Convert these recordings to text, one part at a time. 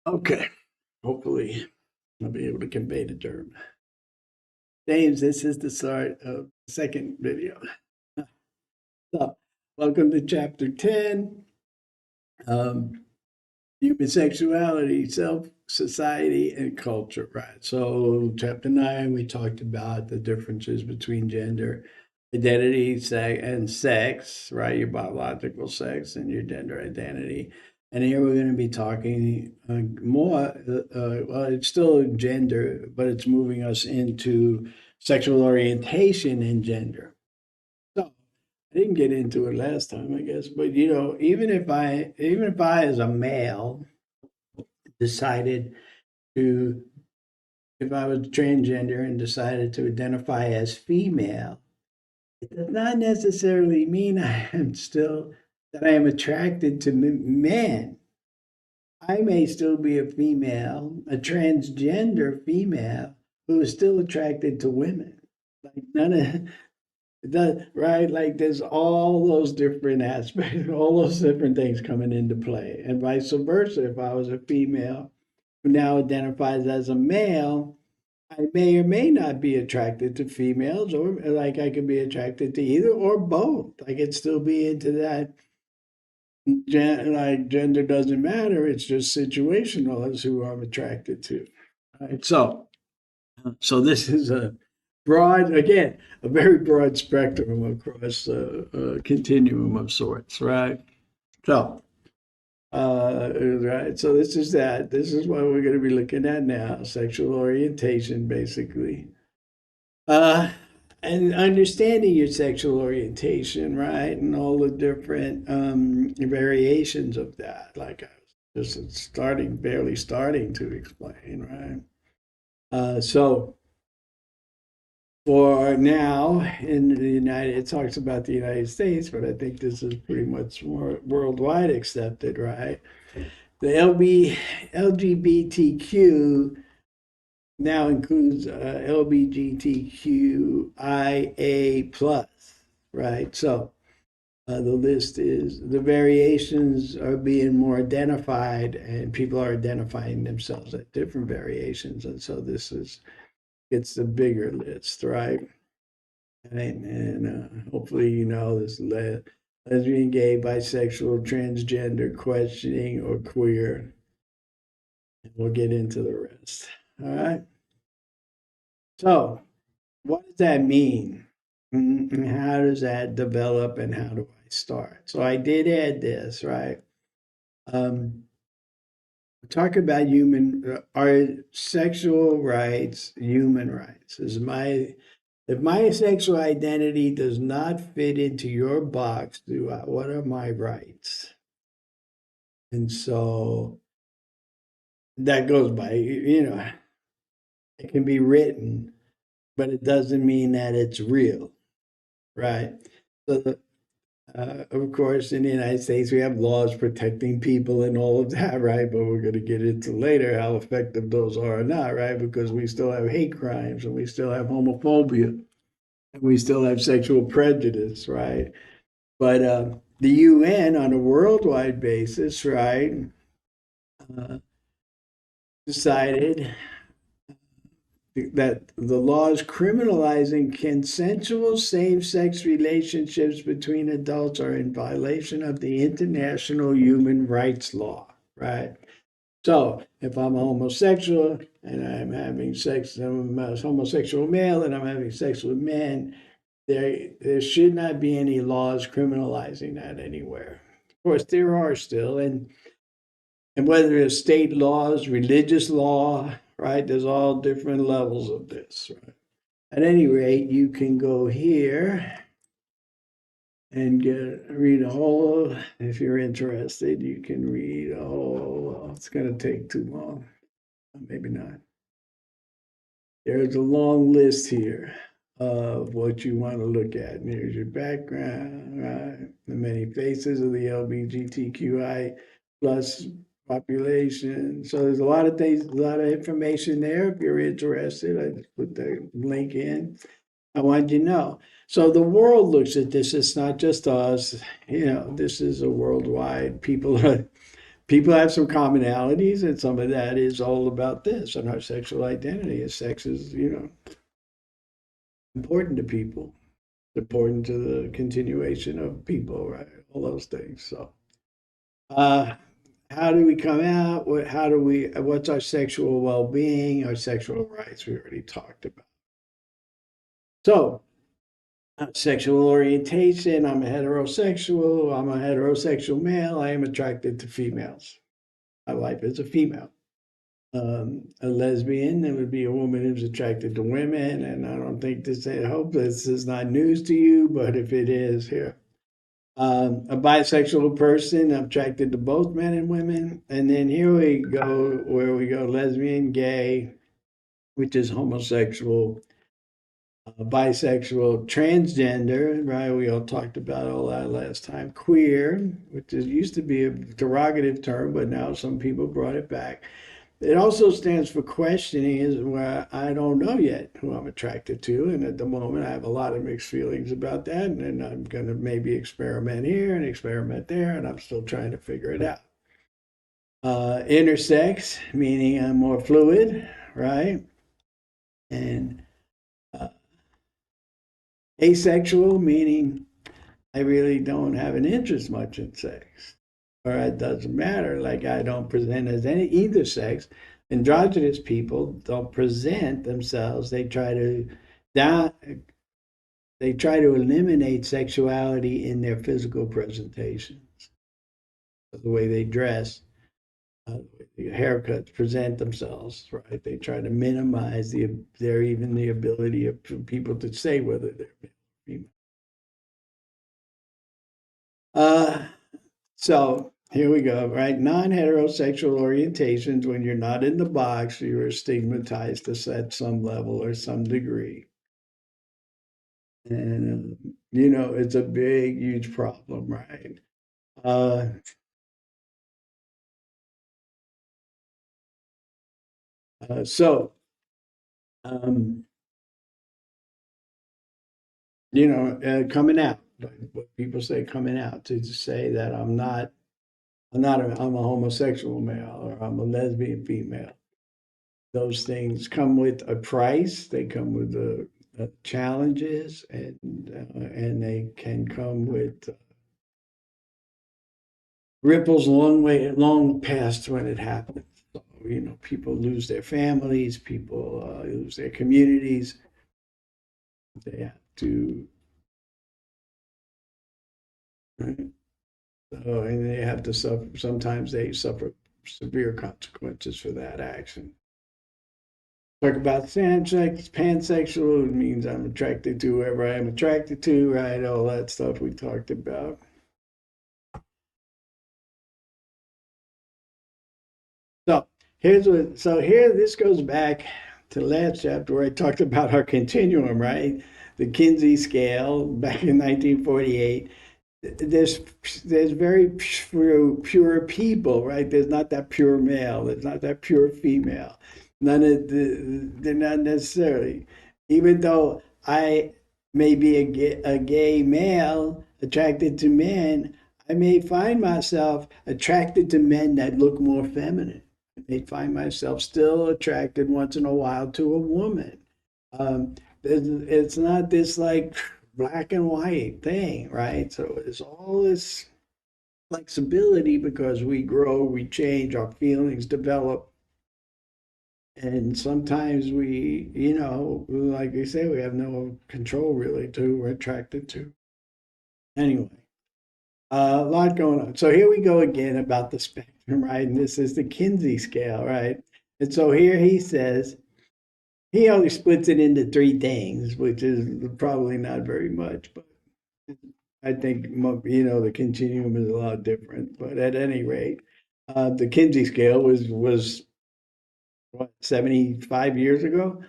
Okay, hopefully I'll be able to convey the germ. James, this is the start of the second video. So, welcome to chapter 10, um, human sexuality, self, society, and culture, right? So, chapter 9, we talked about the differences between gender, identity, and sex, right? Your biological sex and your gender identity. And here we're going to be talking more, well, it's still gender, but it's moving us into sexual orientation and gender. So I didn't get into it last time, I guess, but even if I as a male decided to, if I was transgender and decided to identify as female, it does not necessarily mean that I am attracted to men. I may still be a female, a transgender female, who is still attracted to women. Like none of that, right? Like there's all those different aspects, all those different things coming into play, and vice versa. If I was a female who now identifies as a male, I may or may not be attracted to females, or like I could be attracted to either or both. I could still be into that. Like gender doesn't matter; it's just situational as who I'm attracted to. Right? So this is a broad, again, a very broad spectrum across a continuum of sorts, right? So, right. So this is that. This is what we're going to be looking at now: sexual orientation, basically. Uh, and understanding your sexual orientation, right, and all the different variations of that, like I was just barely starting to explain, right? So for now, in the United, it talks about the United States, but I think this is pretty much more worldwide accepted, right? The LGBTQ now includes LGBTQIA plus, right? So the list is the variations are being more identified, and people are identifying themselves at different variations, and so this is it's the bigger list, right? And hopefully you know this lesbian, gay, bisexual, transgender, questioning, or queer. And we'll get into the rest. All right. So what does that mean? And how does that develop and how do I start? So I did add this, right? Um, talk about are sexual rights human rights? If my sexual identity does not fit into your box, what are my rights? And so that goes by, it can be written, but it doesn't mean that it's real, right? So of course, in the United States, we have laws protecting people and all of that, right? But we're going to get into later how effective those are or not, right? Because we still have hate crimes and we still have homophobia and we still have sexual prejudice, right? But the UN, on a worldwide basis, right, uh, decided that the laws criminalizing consensual same sex relationships between adults are in violation of the international human rights law, right? So if I'm a homosexual and I'm having sex, I'm a homosexual male and I'm having sex with men, there should not be any laws criminalizing that anywhere. Of course, there are still, and whether it's state laws, religious law, right? There's all different levels of this, right? At any rate, you can go here and read a whole. If you're interested, you can read a whole. Well, it's going to take too long. Maybe not. There's a long list here of what you want to look at. And here's your background, right? The many faces of the LGBTQI plus population. So there's a lot of things, a lot of information there. If you're interested, I just put the link in. I want you to know. So the world looks at this. It's not just us. This is a worldwide. People are people have some commonalities, and some of that is all about this and our sexual identity. As sex is, important to people, important to the continuation of people, right? All those things. So, uh, how do we come out? What's our sexual well-being, our sexual rights? We already talked about. So, sexual orientation, I'm a heterosexual. I'm a heterosexual male. I am attracted to females. My wife is a female. A lesbian, it would be a woman who's attracted to women. And I don't think I hope this is not news to you, but if it is, here. A bisexual person, I'm attracted to both men and women. And then here we go, where we go lesbian, gay, which is homosexual, bisexual, transgender, right? We all talked about all that last time. Queer, which used to be a derogative term, but now some people brought it back. It also stands for questioning, is where I don't know yet who I'm attracted to. And at the moment, I have a lot of mixed feelings about that. And I'm going to maybe experiment here and experiment there, and I'm still trying to figure it out. Intersex, meaning I'm more fluid, right? And asexual, meaning I really don't have an interest much in sex, or it doesn't matter. Like I don't present as either sex. Androgynous people don't present themselves. They try to eliminate sexuality in their physical presentations, the way they dress, the haircuts, present themselves. Right? They try to minimize the ability of people to say whether they're male or female. So here we go, right? Non-heterosexual orientations, when you're not in the box, you are stigmatized at some level or some degree. And, it's a big, huge problem, right? So, coming out, what people say coming out, to say that I'm a homosexual male, or I'm a lesbian female. Those things come with a price. They come with challenges, and they can come with ripples long past when it happens. So, people lose their families, people lose their communities. They have to, right? So, and they have to suffer. Sometimes they suffer severe consequences for that action. Talk about pansexual. It means I'm attracted to whoever I am attracted to, right? All that stuff we talked about. So this goes back to the last chapter where I talked about our continuum, right? The Kinsey scale back in 1948. There's very pure people, right? There's not that pure male. There's not that pure female. They're not necessarily. Even though I may be a gay male attracted to men, I may find myself attracted to men that look more feminine. I may find myself still attracted once in a while to a woman. It's not this like black and white thing, right? So it's all this flexibility because we grow, we change, our feelings develop. And sometimes we, like you say, we have no control really to who we're attracted to. Anyway, a lot going on. So here we go again about the spectrum, right? And this is the Kinsey scale, right? And so here he says, he only splits it into three things, which is probably not very much, but I think, the continuum is a lot different. But at any rate, the Kinsey scale was what, 75 years ago.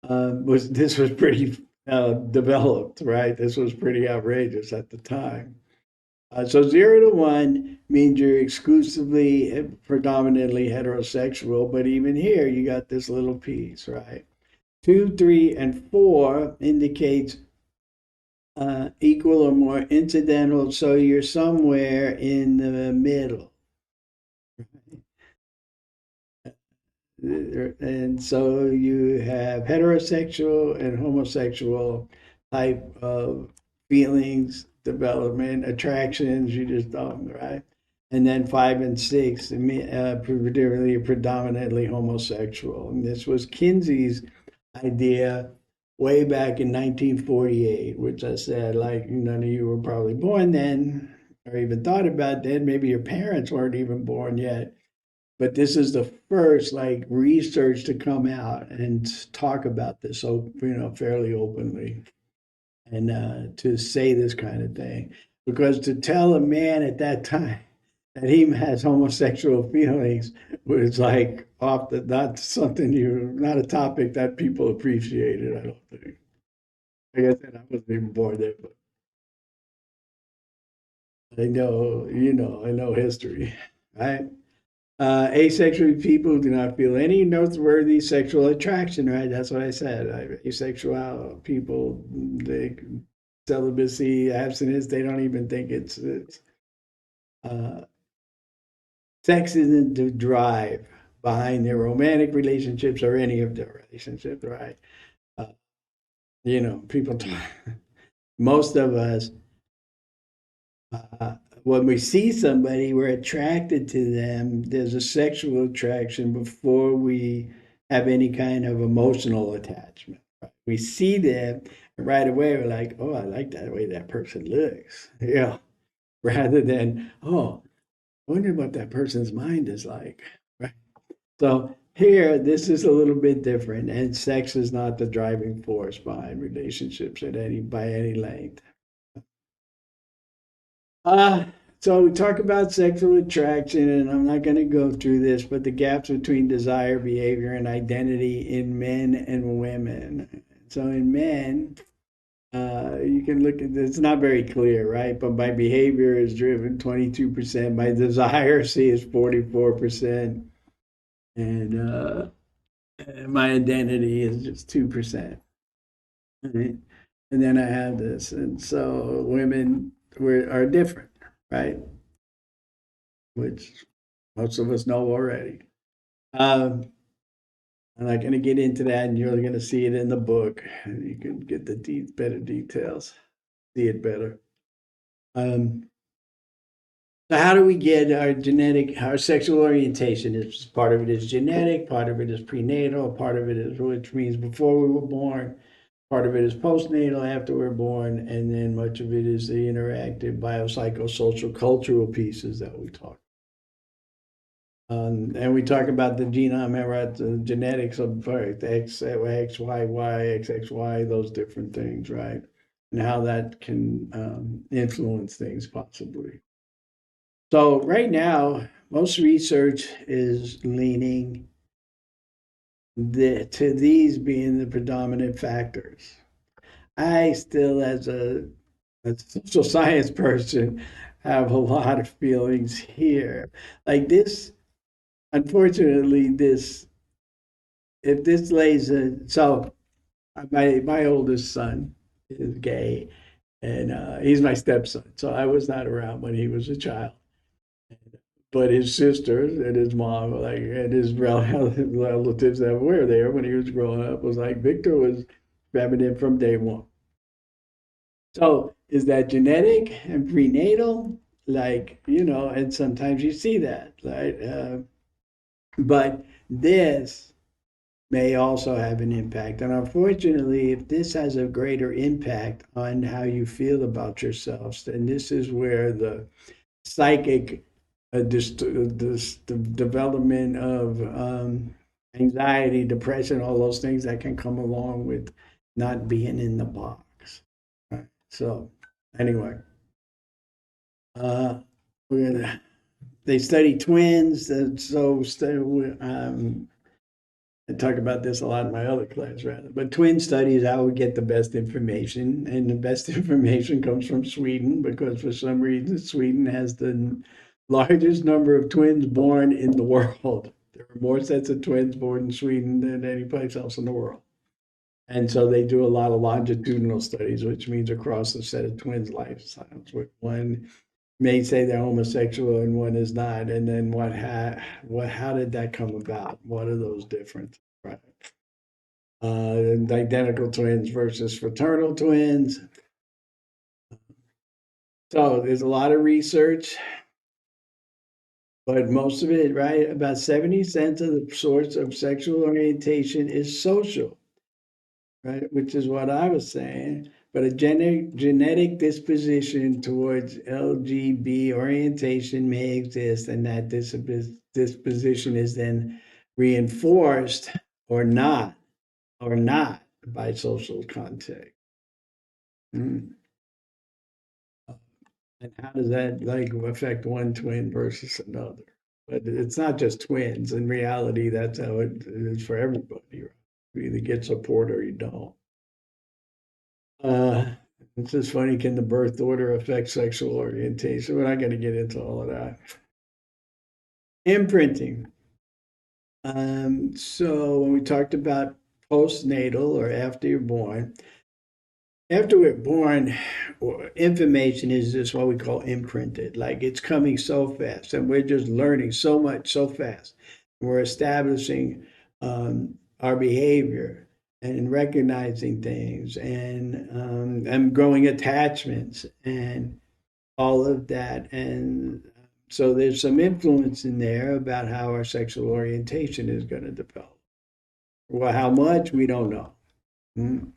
This was pretty developed, right? This was pretty outrageous at the time. So 0 to 1 means you're exclusively, predominantly heterosexual, but even here you got this little piece, right? 2, 3, and 4 indicates equal or more incidental, so you're somewhere in the middle. And so you have heterosexual and homosexual type of feelings, development, attractions, you just don't, right? And then 5 and 6, predominantly homosexual. And this was Kinsey's idea way back in 1948, which I said, like, none of you were probably born then or even thought about then. Maybe your parents weren't even born yet. But this is the first like research to come out and talk about this, so fairly openly, and to say this kind of thing, because to tell a man at that time that he has homosexual feelings was like off the not something not a topic that people appreciated. I don't think. Like I said, I wasn't even born there, but I know history, right? Asexual people do not feel any noteworthy sexual attraction, right? That's what I said. Asexual people, they celibacy, abstinence, they don't even think it's uh, sex isn't the drive behind their romantic relationships or any of their relationships, right? Uh, people talk, most of us, when we see somebody, we're attracted to them. There's a sexual attraction before we have any kind of emotional attachment. Right? We see them, and right away we're like, "Oh, I like that way that person looks." Yeah, rather than, "Oh, I wonder what that person's mind is like." Right. So here, this is a little bit different, and sex is not the driving force behind relationships by any length. Uh, so we talk about sexual attraction, and I'm not going to go through this, but the gaps between desire, behavior, and identity in men and women. So in men, you can look at this, it's not very clear, right? But my behavior is driven 22%. My desire, see, is 44%. And my identity is just 2%. Right? And then I have this. And so women are different, right? Which most of us know already. Um, I'm not going to get into that, and you're going to see it in the book. You can get the better details, see it better. So how do we get our sexual orientation? Is part of it is genetic, part of it is prenatal, part of it is which means before we were born, part of it is postnatal after we're born, and then much of it is the interactive biopsychosocial cultural pieces that we talk. And we talk about the genome, the genetics of birth, X, X, Y, Y, X, X, Y, those different things, right? And how that can influence things possibly. So right now, most research is leaning to these being the predominant factors. I still, as a social science person, have a lot of feelings here. Like this, unfortunately, if this lays a, so my oldest son is gay, and he's my stepson. So I was not around when he was a child. But his sisters and his mom, like, and his relatives that were there when he was growing up, was like Victor was feminine from day one. So is that genetic and prenatal? Like, and sometimes you see that, right? But this may also have an impact. And unfortunately, if this has a greater impact on how you feel about yourselves, then this is where the psychic this the development of anxiety, depression, all those things that can come along with not being in the box. Right? So, anyway, uh, we're gonna. They study twins, I talk about this a lot in my other class, rather. But twin studies, how we get the best information, and the best information comes from Sweden because for some reason Sweden has the largest number of twins born in the world. There are more sets of twins born in Sweden than any place else in the world. And so they do a lot of longitudinal studies, which means across a set of twins' lifetimes, with one may say they're homosexual and one is not, and then how did that come about? What are those differences, right? Identical twins versus fraternal twins. So there's a lot of research, but most of it, right, about 70% of the source of sexual orientation is social, right? Which is what I was saying. But a genetic disposition towards LGB orientation may exist, and that disposition is then reinforced or not, by social context. Mm. And how does that like affect one twin versus another? But it's not just twins. In reality, that's how it is for everybody. Right? You either get support or you don't. Uh, it's just funny. Can the birth order affect sexual orientation? We're not going to get into all of that. Imprinting. So when we talked about postnatal or after you're born, after we're born, information is just what we call imprinted. Like it's coming so fast, and we're just learning so much so fast. We're establishing our behavior and recognizing things and growing attachments and all of that. And so there's some influence in there about how our sexual orientation is going to develop. Well, how much, we don't know. Mm.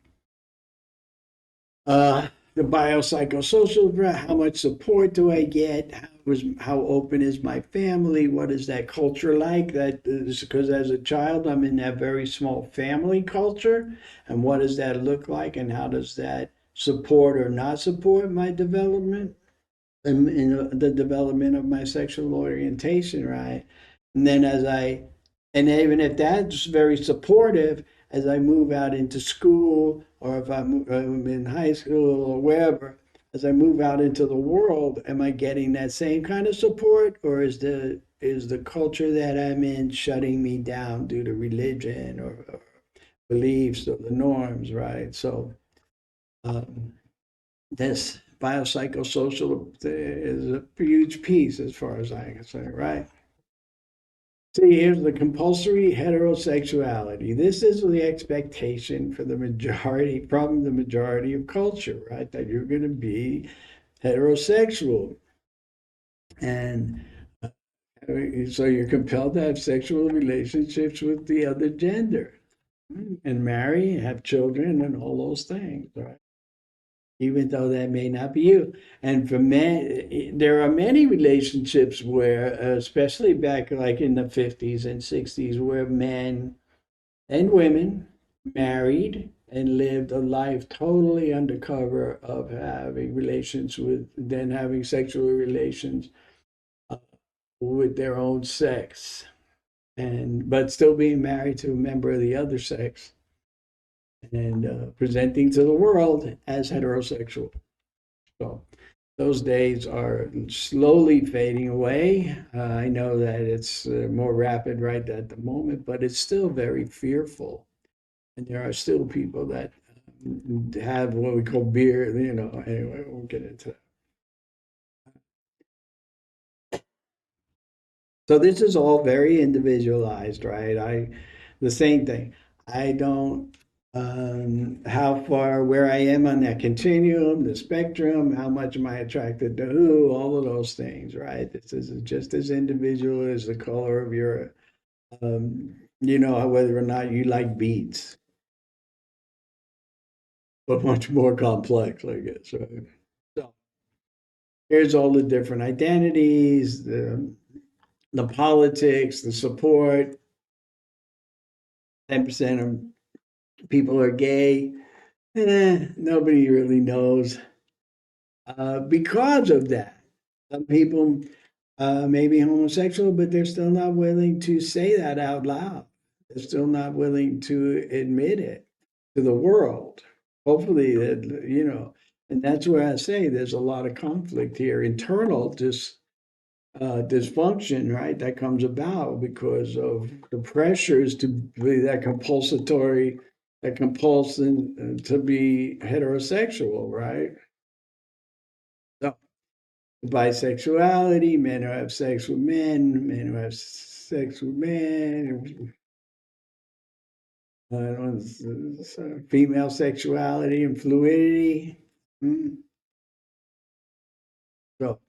Uh, the biopsychosocial, how much support do I get? How open is my family? What is that culture like? That is because as a child, I'm in that very small family culture. And what does that look like? And how does that support or not support my development and in the development of my sexual orientation, right? And then and even if that's very supportive, as I move out into school or if I'm in high school or wherever, as I move out into the world, am I getting that same kind of support, or is the culture that I'm in shutting me down due to religion or beliefs or the norms, right? So um, this biopsychosocial is a huge piece as far as I can say, right? See, here's the compulsory heterosexuality. This is the expectation for the majority, from the majority of culture, right? That you're going to be heterosexual. And so you're compelled to have sexual relationships with the other gender and marry, have children, and all those things, right? Even though that may not be you. And for men, there are many relationships where, especially back like in the 50s and 60s, where men and women married and lived a life totally under cover of having relations with, then having sexual relations uh, with their own sex, and but still being married to a member of the other sex and presenting to the world as heterosexual. So those days are slowly fading away. I know that it's more rapid right at the moment, but it's still very fearful. And there are still people that have what we call beer, anyway, we'll get into that. So this is all very individualized, right? The same thing. I don't, how far, where I am on that continuum, the spectrum, how much am I attracted to who, all of those things, right? This is just as individual as the color of your, whether or not you like beets, but much more complex, I guess, right? So here's all the different identities, the politics, the support. 10% of people are gay. Nobody really knows because of that. Some people may be homosexual, but they're still not willing to say that out loud. They're still not willing to admit it to the world. Hopefully, and that's where I say there's a lot of conflict here, internal, just dysfunction, right? That comes about because of the pressures to be that compulsory, that compulsion to be heterosexual, right? So bisexuality, men who have sex with men, men who have sex with men, female sexuality and fluidity. So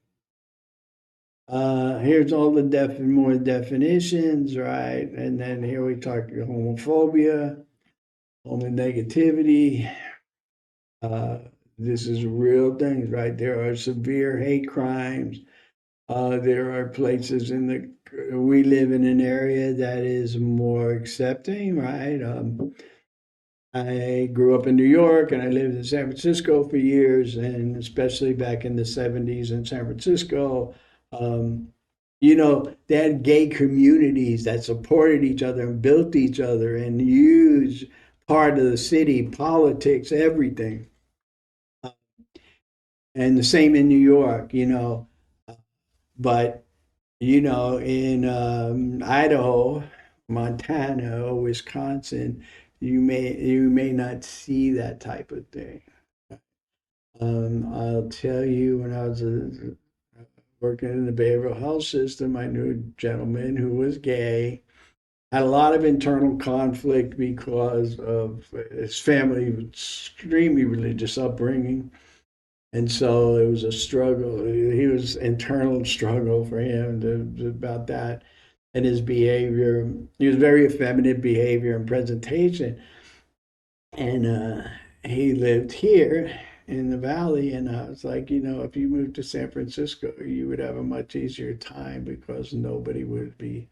here's all the more definitions, right? And then here we talk homophobia, homonegativity. This is real things, right? There are severe hate crimes. There are places we live in an area that is more accepting, right? I grew up in New York and I lived in San Francisco for years, and especially back in the 70s in San Francisco. Um, they had gay communities that supported each other and built each other and huge part of the city, politics, everything. And the same in New York, but in Idaho, Montana, Wisconsin, you may not see that type of thing. I'll tell you, when I was working in the behavioral health system, I knew a gentleman who was gay, had a lot of internal conflict because of his family, extremely religious upbringing. And so it was a struggle. He was internal struggle for him about that and his behavior. He was very effeminate behavior and presentation. And he lived here in the valley. And I was like, if you moved to San Francisco, you would have a much easier time because nobody would be,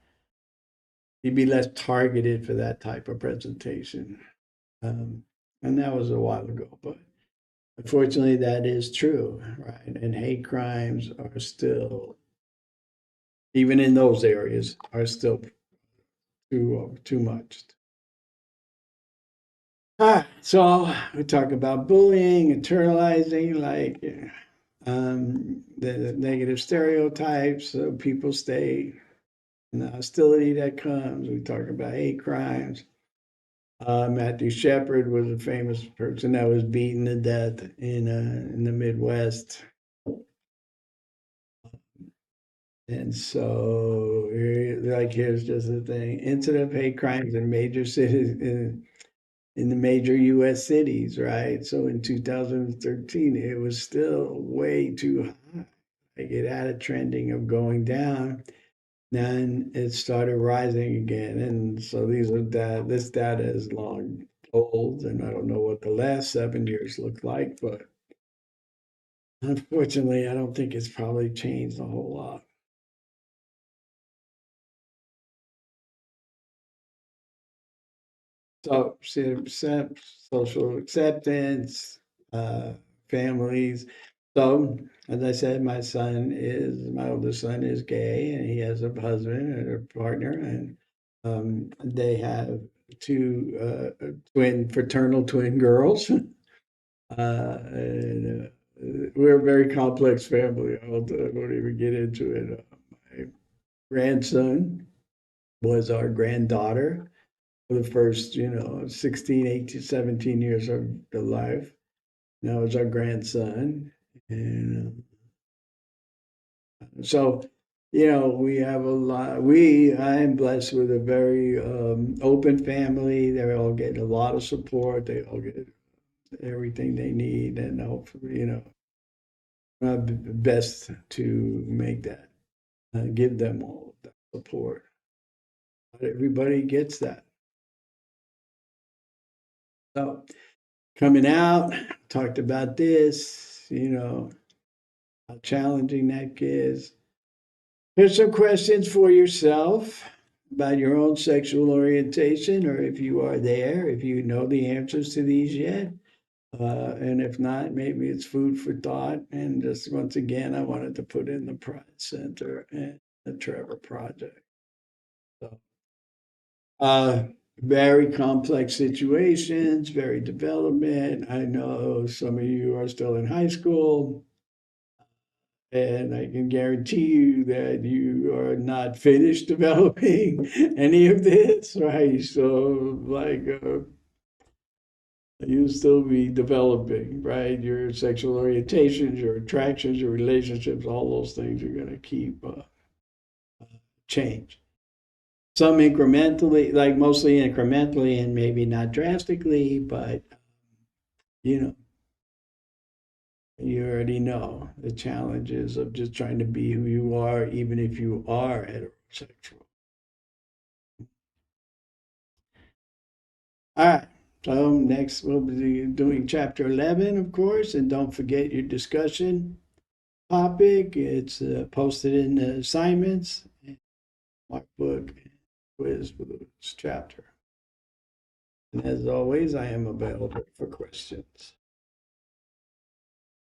you'd be less targeted for that type of presentation. And that was a while ago, but unfortunately, that is true, right? And hate crimes are still, even in those areas, are still too much. So we talk about bullying, internalizing, like the negative stereotypes, so people stay, and the hostility that comes. We talk about hate crimes. Matthew Shepard was a famous person that was beaten to death in the Midwest. And so, here's just the thing: incident of hate crimes in major cities in the major U.S. cities, right? So in 2013, it was still way too high. Like it had a trending of going down. Then it started rising again, and so this data is long old, and I don't know what the last 7 years look like, but unfortunately, I don't think it's probably changed a whole lot. So, social acceptance, families. So, as I said, my oldest son is gay, and he has a husband and a partner, and they have two fraternal twin girls. And we're a very complex family. I won't even get into it. My grandson was our granddaughter for the first, 16, 18, 17 years of their life. Now it's our grandson. And so, we have a lot. I'm blessed with a very open family. They all get a lot of support. They all get everything they need. And hopefully, my best to make that, give them all of that support. Not everybody gets that. So, coming out, talked about this, how challenging that is. Here's some questions for yourself about your own sexual orientation, or if you are there, if you know the answers to these yet. And if not, maybe it's food for thought. And just once again, I wanted to put in the Pride Center and the Trevor Project. So, uh, very complex situations, very development. I know some of you are still in high school, and I can guarantee you that you are not finished developing any of this, right? So, like, You still be developing, right? Your sexual orientations, your attractions, your relationships, all those things are going to keep change. Some incrementally, like mostly incrementally and maybe not drastically, but you know, you already know the challenges of just trying to be who you are, even if you are heterosexual. All right. So next we'll be doing chapter 11, of course, and don't forget your discussion topic. It's posted in the assignments, workbook, quiz for this chapter. And as always, I am available for questions.